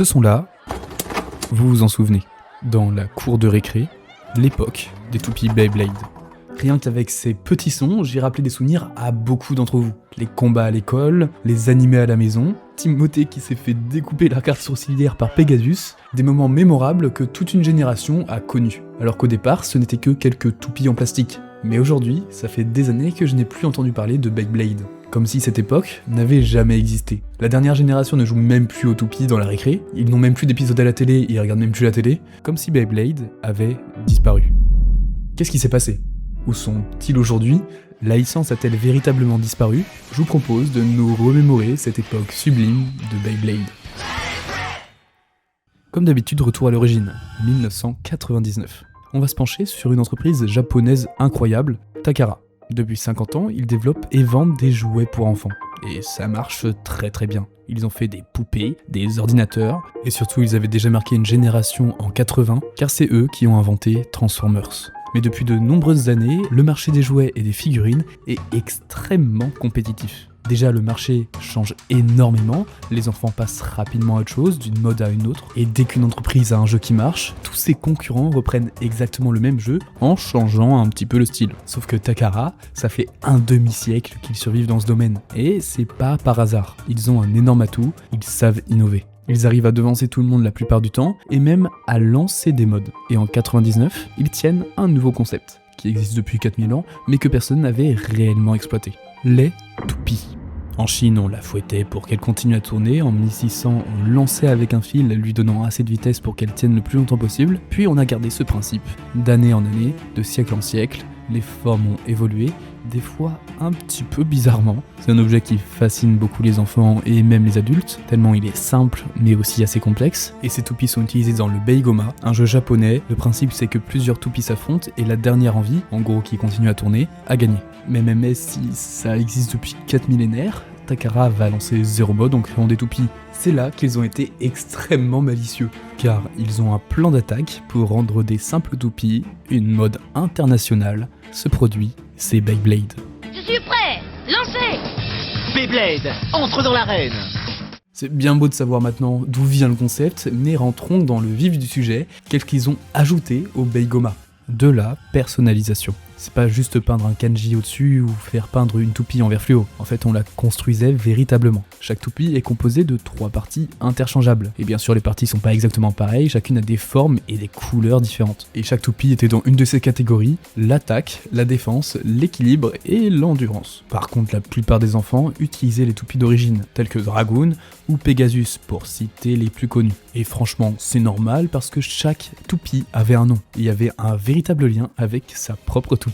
Ce son-là, vous vous en souvenez, dans la cour de récré, l'époque des toupies Beyblade. Rien qu'avec ces petits sons, j'ai rappelé des souvenirs à beaucoup d'entre vous. Les combats à l'école, les animés à la maison, Timothée qui s'est fait découper la carte sourcilière par Pegasus, des moments mémorables que toute une génération a connus. Alors qu'au départ, ce n'était que quelques toupies en plastique. Mais aujourd'hui, ça fait des années que je n'ai plus entendu parler de Beyblade. Comme si cette époque n'avait jamais existé. La dernière génération ne joue même plus aux toupies dans la récré, ils n'ont même plus d'épisodes à la télé, ils regardent même plus la télé, comme si Beyblade avait disparu. Qu'est-ce qui s'est passé ? Où sont-ils aujourd'hui ? La licence a-t-elle véritablement disparu ? Je vous propose de nous remémorer cette époque sublime de Beyblade. Comme d'habitude, retour à l'origine, 1999. On va se pencher sur une entreprise japonaise incroyable, Takara. Depuis 50 ans, ils développent et vendent des jouets pour enfants. Et ça marche très très bien. Ils ont fait des poupées, des ordinateurs, et surtout ils avaient déjà marqué une génération en 80, car c'est eux qui ont inventé Transformers. Mais depuis de nombreuses années, le marché des jouets et des figurines est extrêmement compétitif. Déjà, le marché change énormément, les enfants passent rapidement à autre chose, d'une mode à une autre, et dès qu'une entreprise a un jeu qui marche, tous ses concurrents reprennent exactement le même jeu en changeant un petit peu le style. Sauf que Takara, ça fait un demi-siècle qu'ils survivent dans ce domaine, et c'est pas par hasard. Ils ont un énorme atout, ils savent innover. Ils arrivent à devancer tout le monde la plupart du temps, et même à lancer des modes. Et en 99, ils tiennent un nouveau concept, qui existe depuis 4000 ans, mais que personne n'avait réellement exploité. Les toupies. En Chine, on la fouettait pour qu'elle continue à tourner, en 1600, on lançait avec un fil lui donnant assez de vitesse pour qu'elle tienne le plus longtemps possible, puis on a gardé ce principe. D'année en année, de siècle en siècle, les formes ont évolué, des fois un petit peu bizarrement. C'est un objet qui fascine beaucoup les enfants et même les adultes, tellement il est simple mais aussi assez complexe. Et ces toupies sont utilisées dans le Beigoma, un jeu japonais. Le principe c'est que plusieurs toupies s'affrontent et la dernière en vie, en gros qui continue à tourner, a gagné. Mais même si ça existe depuis 4 millénaires, Takara va lancer Zero Mode en créant des toupies. C'est là qu'ils ont été extrêmement malicieux, car ils ont un plan d'attaque pour rendre des simples toupies une mode internationale. Ce produit, c'est Beyblade. Je suis prêt, lancez! Beyblade, entre dans l'arène! C'est bien beau de savoir maintenant d'où vient le concept, mais rentrons dans le vif du sujet, qu'est-ce qu'ils ont ajouté au Beigoma. De la personnalisation. C'est pas juste peindre un kanji au-dessus ou faire peindre une toupie en vert fluo. En fait, on la construisait véritablement. Chaque toupie est composée de 3 parties interchangeables. Et bien sûr, les parties sont pas exactement pareilles, chacune a des formes et des couleurs différentes. Et chaque toupie était dans une de ces catégories, l'attaque, la défense, l'équilibre et l'endurance. Par contre, la plupart des enfants utilisaient les toupies d'origine, telles que Dragoon ou Pegasus, pour citer les plus connus. Et franchement, c'est normal parce que chaque toupie avait un nom. Il y avait un véritable lien avec sa propre toupie.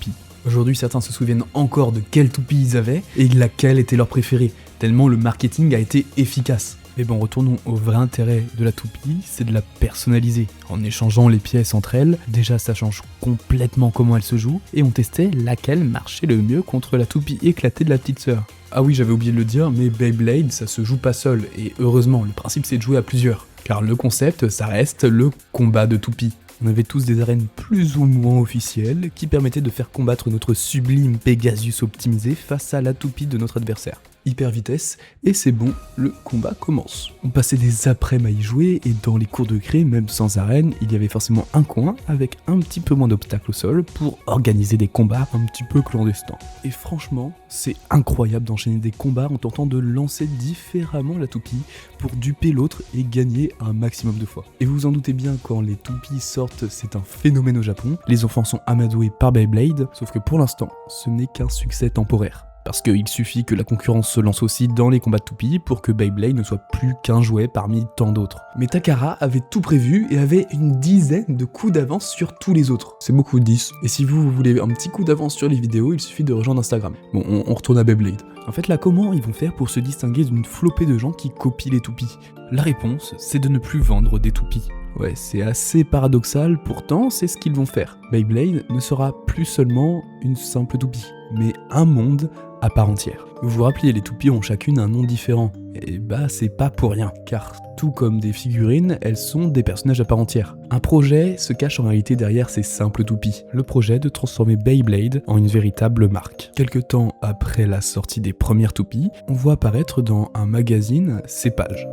Aujourd'hui, certains se souviennent encore de quelle toupie ils avaient et laquelle était leur préférée, tellement le marketing a été efficace. Mais bon, retournons au vrai intérêt de la toupie, c'est de la personnaliser. En échangeant les pièces entre elles, déjà ça change complètement comment elle se joue, et on testait laquelle marchait le mieux contre la toupie éclatée de la petite sœur. Ah oui, j'avais oublié de le dire, mais Beyblade, ça se joue pas seul, et heureusement, le principe c'est de jouer à plusieurs. Car le concept, ça reste le combat de toupies. On avait tous des arènes plus ou moins officielles qui permettaient de faire combattre notre sublime Pegasus optimisé face à la toupie de notre adversaire. Hyper vitesse, et c'est bon, le combat commence. On passait des après-midi à y jouer, et dans les cours de cré, même sans arène, il y avait forcément un coin avec un petit peu moins d'obstacles au sol pour organiser des combats un petit peu clandestins. Et franchement, c'est incroyable d'enchaîner des combats en tentant de lancer différemment la toupie pour duper l'autre et gagner un maximum de fois. Et vous vous en doutez bien, quand les toupies sortent, c'est un phénomène au Japon. Les enfants sont amadoués par Beyblade, sauf que pour l'instant, ce n'est qu'un succès temporaire. Parce qu'il suffit que la concurrence se lance aussi dans les combats de toupies pour que Beyblade ne soit plus qu'un jouet parmi tant d'autres. Mais Takara avait tout prévu et avait une dizaine de coups d'avance sur tous les autres. C'est beaucoup 10. Et si vous voulez un petit coup d'avance sur les vidéos, il suffit de rejoindre Instagram. Bon, on retourne à Beyblade. En fait là, comment ils vont faire pour se distinguer d'une flopée de gens qui copient les toupies ? La réponse, c'est de ne plus vendre des toupies. Ouais, c'est assez paradoxal, pourtant c'est ce qu'ils vont faire. Beyblade ne sera plus seulement une simple toupie, mais un monde à part entière. Vous vous rappelez, les toupies ont chacune un nom différent. Et bah c'est pas pour rien, car tout comme des figurines, elles sont des personnages à part entière. Un projet se cache en réalité derrière ces simples toupies. Le projet de transformer Beyblade en une véritable marque. Quelque temps après la sortie des premières toupies, on voit apparaître dans un magazine ces pages.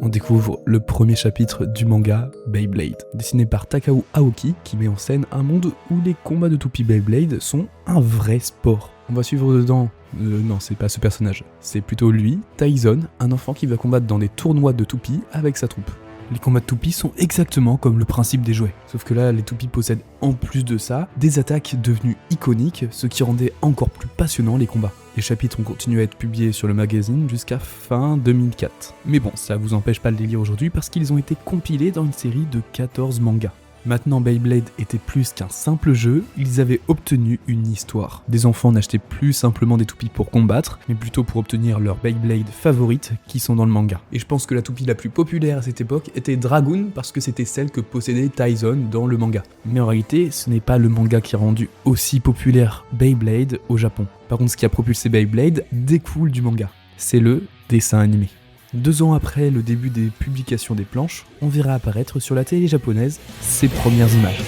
On découvre le premier chapitre du manga Beyblade, dessiné par Takao Aoki, qui met en scène un monde où les combats de toupies Beyblade sont un vrai sport. On va suivre dedans, non c'est pas ce personnage, c'est plutôt lui, Tyson, un enfant qui va combattre dans des tournois de toupies avec sa troupe. Les combats de toupies sont exactement comme le principe des jouets, sauf que là les toupies possèdent en plus de ça des attaques devenues iconiques, ce qui rendait encore plus passionnant les combats. Les chapitres ont continué à être publiés sur le magazine jusqu'à fin 2004. Mais bon, ça vous empêche pas de les lire aujourd'hui parce qu'ils ont été compilés dans une série de 14 mangas. Maintenant Beyblade était plus qu'un simple jeu, ils avaient obtenu une histoire. Des enfants n'achetaient plus simplement des toupies pour combattre, mais plutôt pour obtenir leur Beyblade favorite qui sont dans le manga. Et je pense que la toupie la plus populaire à cette époque était Dragoon parce que c'était celle que possédait Tyson dans le manga. Mais en réalité, ce n'est pas le manga qui a rendu aussi populaire Beyblade au Japon. Par contre, ce qui a propulsé Beyblade découle du manga. C'est le dessin animé. 2 ans après le début des publications des planches, on verra apparaître sur la télé japonaise ses premières images.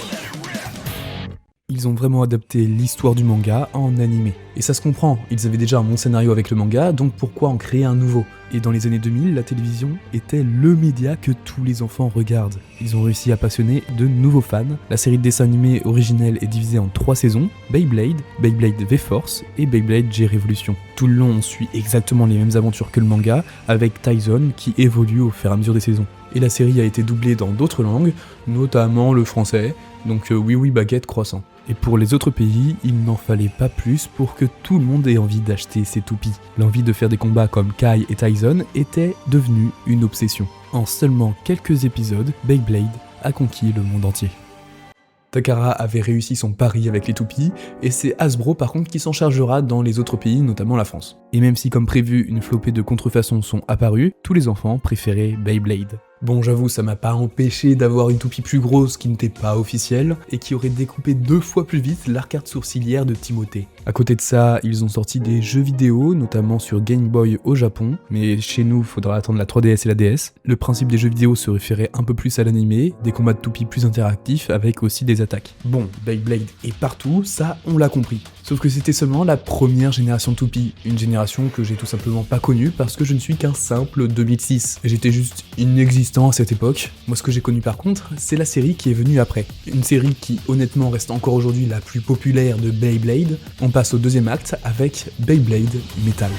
Ils ont vraiment adapté l'histoire du manga en animé. Et ça se comprend, ils avaient déjà un bon scénario avec le manga, donc pourquoi en créer un nouveau ? Et dans les années 2000, la télévision était le média que tous les enfants regardent. Ils ont réussi à passionner de nouveaux fans. La série de dessins animés originelle est divisée en 3 saisons, Beyblade, Beyblade V-Force et Beyblade G-Revolution. Tout le long, on suit exactement les mêmes aventures que le manga, avec Tyson qui évolue au fur et à mesure des saisons. Et la série a été doublée dans d'autres langues, notamment le français, donc oui baguette croissant. Et pour les autres pays, il n'en fallait pas plus pour que tout le monde ait envie d'acheter ces toupies. L'envie de faire des combats comme Kai et Tyson était devenue une obsession. En seulement quelques épisodes, Beyblade a conquis le monde entier. Takara avait réussi son pari avec les toupies, et c'est Hasbro par contre qui s'en chargera dans les autres pays, notamment la France. Et même si comme prévu, une flopée de contrefaçons sont apparues, tous les enfants préféraient Beyblade. Bon, j'avoue, ça m'a pas empêché d'avoir une toupie plus grosse qui n'était pas officielle, et qui aurait découpé 2 fois plus vite l'arcade sourcilière de Timothée. À côté de ça, ils ont sorti des jeux vidéo, notamment sur Game Boy au Japon, mais chez nous, faudra attendre la 3DS et la DS. Le principe des jeux vidéo se référait un peu plus à l'animé, des combats de toupies plus interactifs, avec aussi des attaques. Bon, Beyblade est partout, ça, on l'a compris. Sauf que c'était seulement la première génération de toupies, une génération que j'ai tout simplement pas connue parce que je ne suis qu'un simple 2006. J'étais juste inexistant à cette époque. Moi, ce que j'ai connu par contre, c'est la série qui est venue après. Une série qui honnêtement reste encore aujourd'hui la plus populaire de Beyblade. On passe au 2e acte avec Beyblade Metal.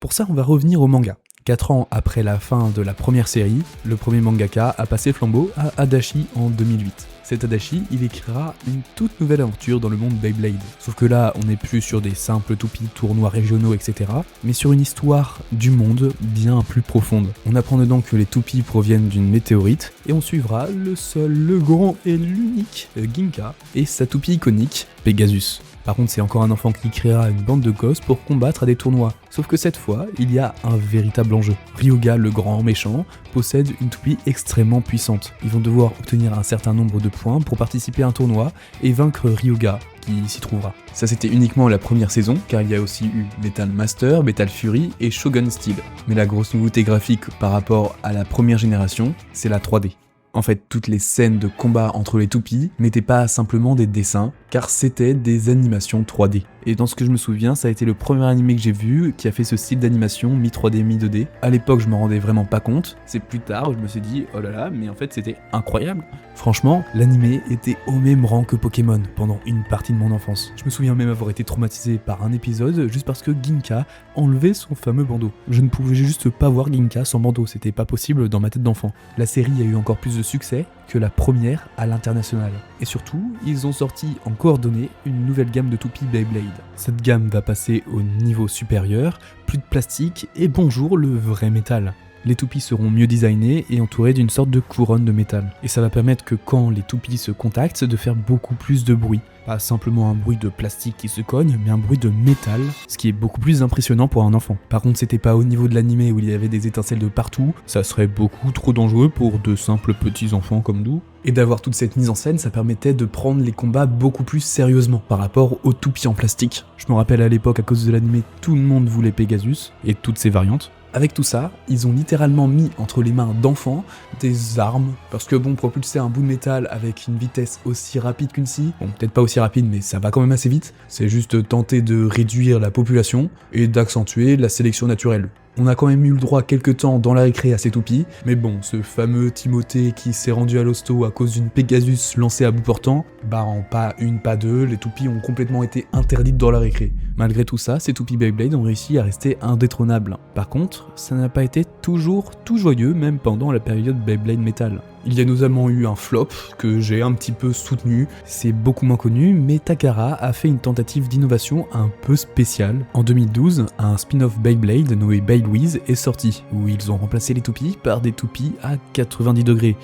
Pour ça, on va revenir au manga. 4 ans après la fin de la première série, le premier mangaka a passé le flambeau à Adachi en 2008. Cet Adachi, il écrira une toute nouvelle aventure dans le monde Beyblade. Sauf que là, on n'est plus sur des simples toupies, tournois régionaux, etc., mais sur une histoire du monde bien plus profonde. On apprend dedans que les toupies proviennent d'une météorite, et on suivra le seul, le grand et l'unique Ginka, et sa toupie iconique, Pegasus. Par contre, c'est encore un enfant qui créera une bande de gosses pour combattre à des tournois. Sauf que cette fois, il y a un véritable enjeu. Ryuga, le grand méchant, possède une toupie extrêmement puissante. Ils vont devoir obtenir un certain nombre de points pour participer à un tournoi et vaincre Ryuga, qui s'y trouvera. Ça, c'était uniquement la première saison, car il y a aussi eu Metal Master, Metal Fury et Shogun Steel. Mais la grosse nouveauté graphique par rapport à la première génération, c'est la 3D. En fait, toutes les scènes de combat entre les toupies n'étaient pas simplement des dessins, car c'était des animations 3D. Et dans ce que je me souviens, ça a été le premier animé que j'ai vu qui a fait ce style d'animation mi-3D, mi-2D. À l'époque, je m'en rendais vraiment pas compte. C'est plus tard, je me suis dit, oh là là, mais en fait, c'était incroyable. Franchement, l'animé était au même rang que Pokémon pendant une partie de mon enfance. Je me souviens même avoir été traumatisé par un épisode juste parce que Ginka enlevait son fameux bandeau. Je ne pouvais juste pas voir Ginka sans bandeau, c'était pas possible dans ma tête d'enfant. La série a eu encore plus de succès que la première à l'international. Et surtout, ils ont sorti en coordonnée une nouvelle gamme de toupies Beyblade. Cette gamme va passer au niveau supérieur, plus de plastique et bonjour le vrai métal. Les toupies seront mieux designées et entourées d'une sorte de couronne de métal. Et ça va permettre que quand les toupies se contactent, de faire beaucoup plus de bruit. Pas simplement un bruit de plastique qui se cogne, mais un bruit de métal, ce qui est beaucoup plus impressionnant pour un enfant. Par contre, c'était pas au niveau de l'animé où il y avait des étincelles de partout, ça serait beaucoup trop dangereux pour de simples petits enfants comme nous. Et d'avoir toute cette mise en scène, ça permettait de prendre les combats beaucoup plus sérieusement par rapport aux toupies en plastique. Je me rappelle à l'époque, à cause de l'animé, tout le monde voulait Pegasus, et toutes ses variantes. Avec tout ça, ils ont littéralement mis entre les mains d'enfants des armes, parce que bon, propulser un bout de métal avec une vitesse aussi rapide qu'une scie, bon peut-être pas aussi rapide mais ça va quand même assez vite, c'est juste tenter de réduire la population et d'accentuer la sélection naturelle. On a quand même eu le droit quelques temps dans la récré à ces toupies, mais bon, ce fameux Timothée qui s'est rendu à l'hosto à cause d'une Pegasus lancée à bout portant, bah en pas une, pas deux, les toupies ont complètement été interdites dans la récré. Malgré tout ça, ces toupies Beyblade ont réussi à rester indétrônables. Par contre, ça n'a pas été toujours tout joyeux, même pendant la période Beyblade Metal. Il y a notamment eu un flop que j'ai un petit peu soutenu, c'est beaucoup moins connu, mais Takara a fait une tentative d'innovation un peu spéciale. En 2012, un spin-off Beyblade nommé Beyblade est sorti, où ils ont remplacé les toupies par des toupies à 90 degrés.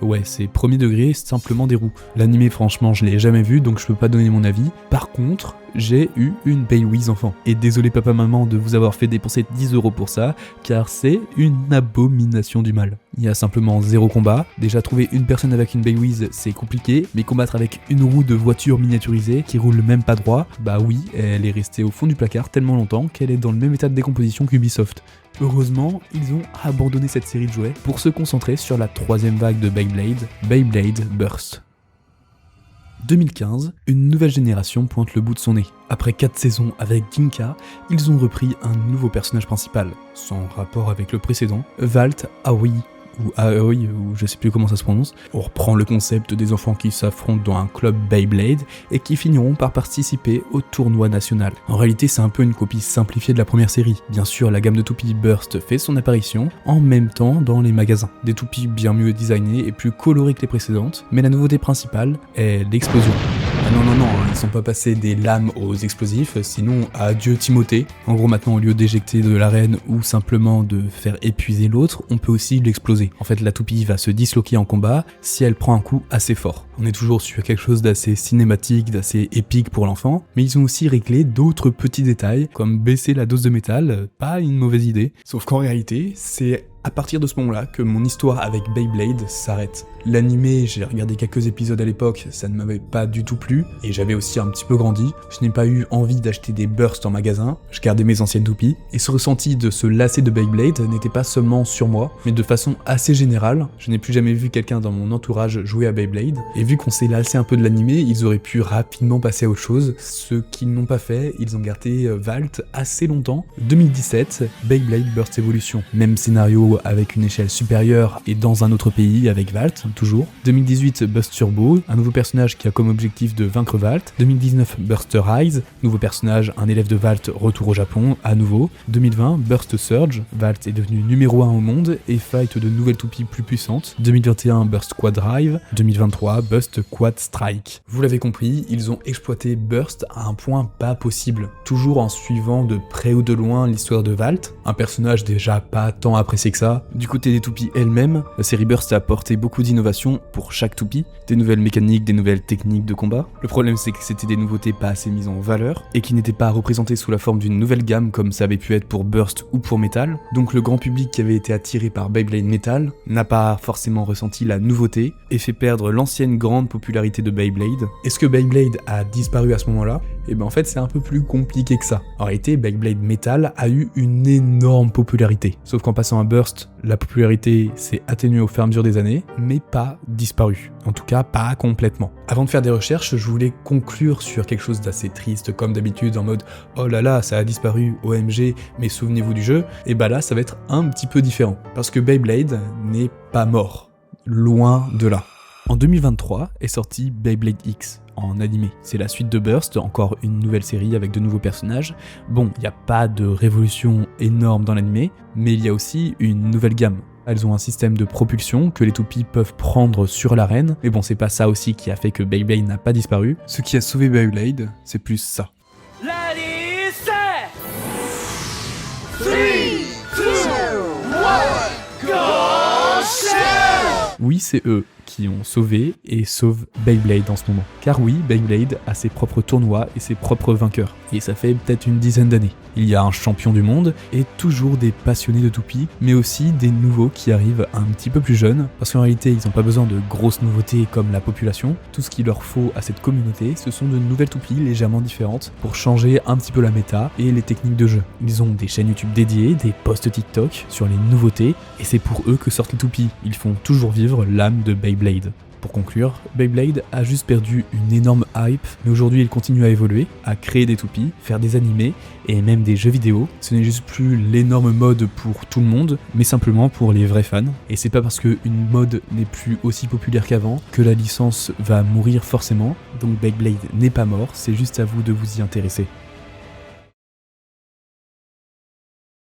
Ouais, c'est premier degré, simplement des roues. L'animé, franchement, je l'ai jamais vu, donc je peux pas donner mon avis. Par contre, j'ai eu une Beyblade enfant. Et désolé papa-maman de vous avoir fait dépenser 10 € pour ça, car c'est une abomination du mal. Il y a simplement 0 combat. Déjà, trouver une personne avec une Beyblade, c'est compliqué, mais combattre avec une roue de voiture miniaturisée qui roule même pas droit, bah oui, elle est restée au fond du placard tellement longtemps qu'elle est dans le même état de décomposition qu'Ubisoft. Heureusement, ils ont abandonné cette série de jouets pour se concentrer sur la troisième vague de Beyblade, Beyblade Burst. 2015, une nouvelle génération pointe le bout de son nez. Après 4 saisons avec Ginka, ils ont repris un nouveau personnage principal, sans rapport avec le précédent, Walt Aoi, ou Aoi, ou je sais plus comment ça se prononce. On reprend le concept des enfants qui s'affrontent dans un club Beyblade et qui finiront par participer au tournoi national. En réalité, c'est un peu une copie simplifiée de la première série. Bien sûr, la gamme de toupies Burst fait son apparition en même temps dans les magasins. Des toupies bien mieux designées et plus colorées que les précédentes, mais la nouveauté principale est l'explosion. Ah non, ils sont pas passés des lames aux explosifs, sinon adieu Timothée. En gros, maintenant, au lieu d'éjecter de l'arène ou simplement de faire épuiser l'autre, on peut aussi l'exploser. En fait, la toupie va se disloquer en combat si elle prend un coup assez fort. On est toujours sur quelque chose d'assez cinématique, d'assez épique pour l'enfant, mais ils ont aussi réglé d'autres petits détails, comme baisser la dose de métal, pas une mauvaise idée. Sauf qu'en réalité, c'est à partir de ce moment-là que mon histoire avec Beyblade s'arrête. L'animé, j'ai regardé quelques épisodes à l'époque, ça ne m'avait pas du tout plu, et j'avais aussi un petit peu grandi. Je n'ai pas eu envie d'acheter des bursts en magasin, je gardais mes anciennes toupies, et ce ressenti de se lasser de Beyblade n'était pas seulement sur moi, mais de façon assez générale. Je n'ai plus jamais vu quelqu'un dans mon entourage jouer à Beyblade, et vu qu'on s'est lassé un peu de l'animé, ils auraient pu rapidement passer à autre chose. Ce qu'ils n'ont pas fait, ils ont gardé Walt assez longtemps. 2017, Beyblade Burst Evolution. Même scénario avec une échelle supérieure et dans un autre pays avec Walt, toujours. 2018, Burst Turbo, un nouveau personnage qui a comme objectif de vaincre Walt. 2019, Burst Rise, nouveau personnage, un élève de Walt, retour au Japon, à nouveau. 2020, Burst Surge, Walt est devenu numéro 1 au monde et fight de nouvelles toupies plus puissantes. 2021, Burst Quad Drive. 2023, Burst Quad Strike. Vous l'avez compris, ils ont exploité Burst à un point pas possible, toujours en suivant de près ou de loin l'histoire de Walt, un personnage déjà pas tant apprécié que ça. Du côté des toupies elles-mêmes, la série Burst a apporté beaucoup d'innovations pour chaque toupie, des nouvelles mécaniques, des nouvelles techniques de combat. Le problème c'est que c'était des nouveautés pas assez mises en valeur, et qui n'étaient pas représentées sous la forme d'une nouvelle gamme comme ça avait pu être pour Burst ou pour Metal, donc le grand public qui avait été attiré par Beyblade Metal n'a pas forcément ressenti la nouveauté, et fait perdre l'ancienne grande popularité de Beyblade. Est-ce que Beyblade a disparu à ce moment-là ? Et ben en fait c'est un peu plus compliqué que ça. En réalité, Beyblade Metal a eu une énorme popularité, sauf qu'en passant à Burst, la popularité s'est atténuée au fur et à mesure des années, mais pas disparue. En tout cas, pas complètement. Avant de faire des recherches, je voulais conclure sur quelque chose d'assez triste, comme d'habitude, en mode « Oh là là, ça a disparu, OMG, mais souvenez-vous du jeu », et bah là, ça va être un petit peu différent. Parce que Beyblade n'est pas mort. Loin de là. En 2023 est sorti Beyblade X en animé. C'est la suite de Burst, encore une nouvelle série avec de nouveaux personnages. Bon, il n'y a pas de révolution énorme dans l'animé, mais il y a aussi une nouvelle gamme. Elles ont un système de propulsion que les toupies peuvent prendre sur l'arène, mais bon, c'est pas ça aussi qui a fait que Beyblade n'a pas disparu. Ce qui a sauvé Beyblade, c'est plus ça. Ladies, set! 3, 2, 1, go! Oui, c'est eux. qui ont sauvé et sauvent Beyblade en ce moment. Car oui, Beyblade a ses propres tournois et ses propres vainqueurs. Et ça fait peut-être une dizaine d'années. Il y a un champion du monde et toujours des passionnés de toupies, mais aussi des nouveaux qui arrivent un petit peu plus jeunes, parce qu'en réalité ils n'ont pas besoin de grosses nouveautés comme la population. Tout ce qu'il leur faut à cette communauté, ce sont de nouvelles toupies légèrement différentes pour changer un petit peu la méta et les techniques de jeu. Ils ont des chaînes YouTube dédiées, des posts TikTok sur les nouveautés, et c'est pour eux que sortent les toupies. Ils font toujours vivre l'âme de Beyblade. Pour conclure, Beyblade a juste perdu une énorme hype, mais aujourd'hui il continue à évoluer, à créer des toupies, faire des animés et même des jeux vidéo. Ce n'est juste plus l'énorme mode pour tout le monde, mais simplement pour les vrais fans. Et c'est pas parce qu'une mode n'est plus aussi populaire qu'avant que la licence va mourir forcément, donc Beyblade n'est pas mort, c'est juste à vous de vous y intéresser.